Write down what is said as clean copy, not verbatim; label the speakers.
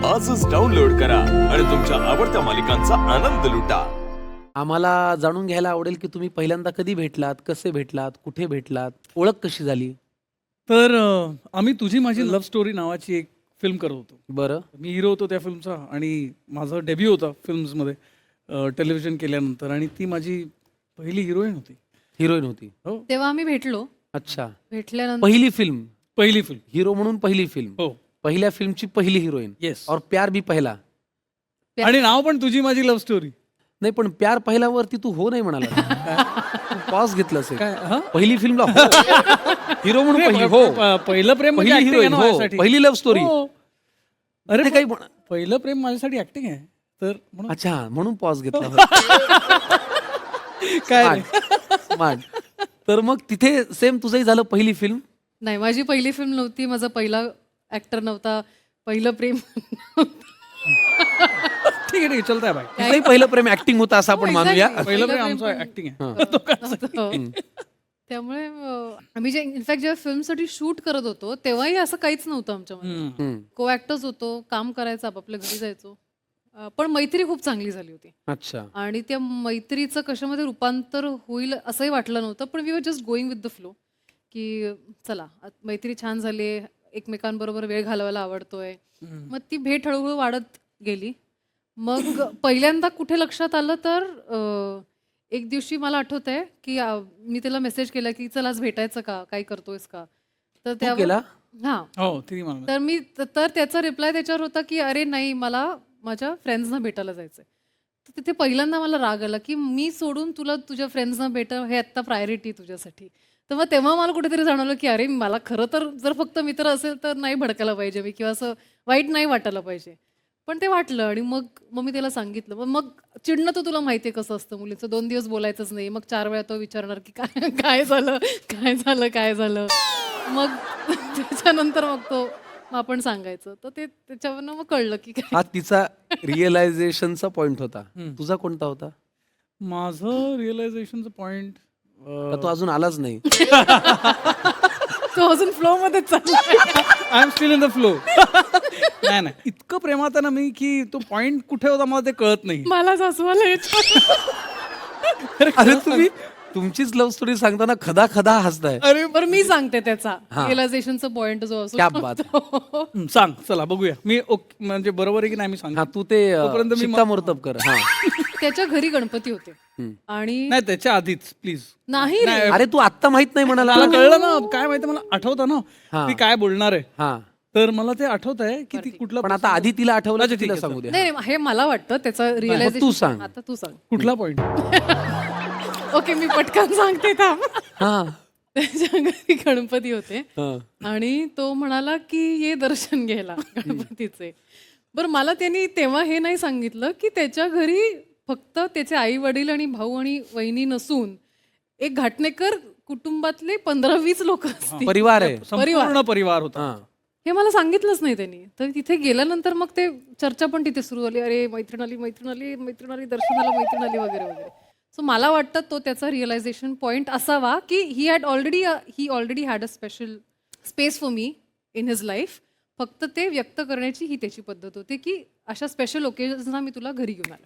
Speaker 1: आजच डाउनलोड करा आणि तुमच्या आवडत्या मालिकांचा आनंद लुटा.
Speaker 2: आम्हाला जाणून घ्यायला आवडेल की तुम्ही पहिल्यांदा कधी भेटलात, कसे भेटलात, कुठे भेटलात, ओळख कशी झाली?
Speaker 3: तर आम्ही तुझी माझी लव्ह स्टोरी नावाची एक फिल्म करत होतो.
Speaker 2: बरं.
Speaker 3: मी हिरो होतो त्या फिल्मचा आणि माझा डेब्यू होता फिल्म्समध्ये टेलिव्हिजन केल्यानंतर आणि ती माझी पहिली हिरोईन होती.
Speaker 2: हिरोईन होती.
Speaker 3: हो,
Speaker 4: तेव्हा आम्ही भेटलो.
Speaker 2: अच्छा.
Speaker 4: भेटल्यानंतर
Speaker 2: पहिली फिल्म,
Speaker 3: पहिली फिल्म.
Speaker 2: हिरो म्हणून पहिली फिल्म,
Speaker 3: हो,
Speaker 2: पहिल्या फिल्मची पहिली हिरोईन.
Speaker 3: येस.
Speaker 2: और प्यार भी पहिला.
Speaker 3: आणि नाव पण तुझी माझी लव्ह स्टोरी.
Speaker 2: नाही, पण प्यार पहिला वरती तू हो नाही म्हणाला. पॉज घेतलं असेल.
Speaker 3: काय हा?
Speaker 2: पहिली फिल्मला हो. हिरो म्हणून पहिली हो.
Speaker 3: पहिलं प्रेम म्हणजे
Speaker 2: पहिली
Speaker 3: acting आहे
Speaker 2: हिरोईन
Speaker 3: ना
Speaker 2: हो.
Speaker 3: माझ्यासाठी.
Speaker 2: पहिली लव्ह स्टोरी.
Speaker 3: हो. अरे
Speaker 2: ते काही म्हण-
Speaker 3: पहिलं प्रेम माझ्यासाठी ऍक्टिंग आहे. तर म्हणून
Speaker 2: अच्छा, म्हणून पॉज घेतला.
Speaker 3: काय रे?
Speaker 2: स्मार्ट. तर मग तिथे सेम तुझंही झालं पहिली फिल्म.
Speaker 4: नाही, माझी पहिली फिल्म नव्हती, माझा पहिला ऍक्टर नव्हता, पहिलं प्रेम
Speaker 3: ठीक आहे चलताय बाय.
Speaker 2: तिचंही पहिलं प्रेम ऍक्टिंग होतं असं आपण
Speaker 4: हो,
Speaker 2: मानूया.
Speaker 4: exactly.
Speaker 3: पहिलं प्रेम
Speaker 4: प्रेम
Speaker 3: आमचं
Speaker 4: पण-
Speaker 3: ऍक्टिंग आहे.
Speaker 4: नव्हतं. त्यामुळे आम्ही जे इनफॅक्ट जेव्हा फिल्मसाठी शूट करत होतो तेव्हाही असं काहीच नव्हतं आमच्यामध्ये.
Speaker 3: हम्म.
Speaker 4: को ऍक्टर्स होतो, काम करायचं, आपापल्या घरी जायचो. पण मैत्री खूप चांगली झाली होती
Speaker 2: अच्छा.
Speaker 4: आणि त्या मैत्रीचं कशामध्ये रूपांतर होईल असंही वाटलं नव्हतं. पण we were just going with the flow की चला मैत्री छान झाली, एकमेकांबरोबर वेळ घालवायला आवडतोय. मग ती भेट हळूहळू वाढत गेली. मग पहिल्यांदा कुठे लक्षात आलं तर एक दिवशी मला आठवत आहे की मी त्याला मेसेज केला की चल आज भेटायचं का, काय करतोयस का. तर
Speaker 2: तू केला?
Speaker 4: हा,
Speaker 3: हो तिने मला
Speaker 4: तर मी तर त्याचा रिप्लाय त्याच्यावर होता की अरे नाही, मला माझ्या फ्रेंड्सना भेटायला जायचंय. तर तिथे पहिल्यांदा मला राग आला की मी सोडून तुला तुझ्या फ्रेंड्सना भेटणं हे आत्ता प्रायोरिटी तुझ्यासाठी. तर मग तेव्हा मला कुठेतरी जाणवलं की अरे मला खरं तर जर फक्त मित्र असेल तर नाही भडकायला पाहिजे मी, किंवा असं वाईट नाही वाटायला पाहिजे. पण ते वाटलं आणि मग मग मी त्याला सांगितलं. मग चिडणं तर तुला माहिती आहे कसं असतं मुलीचं. 2 दिवस बोलायचंच नाही, मग 4 वेळा तो विचारणार की काय काय झालं, काय झालं, काय झालं. मग त्याच्यानंतर मग आपण सांगायचं. तर ते त्याच्यावरनं मग कळलं की काय.
Speaker 2: हा तिचा रिअलायझेशनचा पॉइंट होता. तुझा कोणता होता?
Speaker 3: माझं रिअलायझेशनचं पॉइंट
Speaker 2: का तो अजून आलाच नाही?
Speaker 4: तो अजून फ्लो मध्ये चालला.
Speaker 3: I am still in the flow. नाही नाही, इतकं प्रेमात आहे ना मी की तो पॉइंट कुठे होता मला ते कळत नाही.
Speaker 4: मला सासवायला येतं.
Speaker 2: अरे तुम्ही तुमचीच लव्ह स्टोरी सांगताना खदा खदा हसताय.
Speaker 3: अरे
Speaker 4: बरं मी सांगते त्याचा रिअलायझेशनचा पॉइंट जो असतो.
Speaker 2: क्या बात.
Speaker 3: सांग चला बघूया. मी म्हणजे बरोबर आहे की नाही मी सांग.
Speaker 2: हा, तू ते
Speaker 3: तोपर्यंत मी
Speaker 2: शिक्कामोर्तब कर. हा.
Speaker 4: त्याच्या घरी गणपती होते आणि
Speaker 3: नाही त्याच्या आधीच प्लीज.
Speaker 4: नाही रे,
Speaker 2: अरे तू आत्ता माहित नाही म्हणाला.
Speaker 3: मला कळलं ना, काय माहिती मला आठवतं ना ती काय बोलणार आहे.
Speaker 2: हा,
Speaker 3: तर मला ते आठवत आहे की ती कुठला
Speaker 2: पण आता आधी तिला आठवलं
Speaker 3: अच्छा,
Speaker 2: तर
Speaker 3: ठीक
Speaker 2: तिला
Speaker 3: आहे,
Speaker 2: सांगू दे.
Speaker 4: नाही नाही, हे मला वाटतं त्याचं
Speaker 2: तू
Speaker 4: रिअलायझेशन.
Speaker 2: सांग.
Speaker 4: आता तू सांग.
Speaker 3: कुठला पॉइंट.
Speaker 4: ओके, मी पटकन सांगते थांब.
Speaker 2: हा,
Speaker 4: त्याच्या घरी गणपती होते
Speaker 2: हा.
Speaker 4: आणि तो म्हणाला की ये दर्शन घ्यायला गणपतीचे. बरं मला त्यांनी तेव्हा हे नाही सांगितलं की त्याच्या घरी फक्त त्याचे आई वडील आणि भाऊ आणि वहिनी नसून एक घाटणेकर कुटुंबातले 15-20 लोक असतील.
Speaker 2: परिवार आहे.
Speaker 3: संपूर्ण परिवार होता.
Speaker 2: हा.
Speaker 4: हे मला सांगितलंच नाही त्यांनी. तर तिथे गेल्यानंतर मग ते चर्चा पण तिथे सुरू झाली. अरे मैत्रीण आली, मैत्रीण आली, मैत्रीण आली, दर्शनाला मैत्रीण आली वगैरे वगैरे. सो मला वाटतं तो त्याचा रिअलायझेशन पॉइंट असावा की ही already had a special space for me in his life. फक्त ते व्यक्त करण्याची ही त्याची पद्धत होती की अशा स्पेशल ओकेजन्सना मी तुला घरी घेऊन आलो.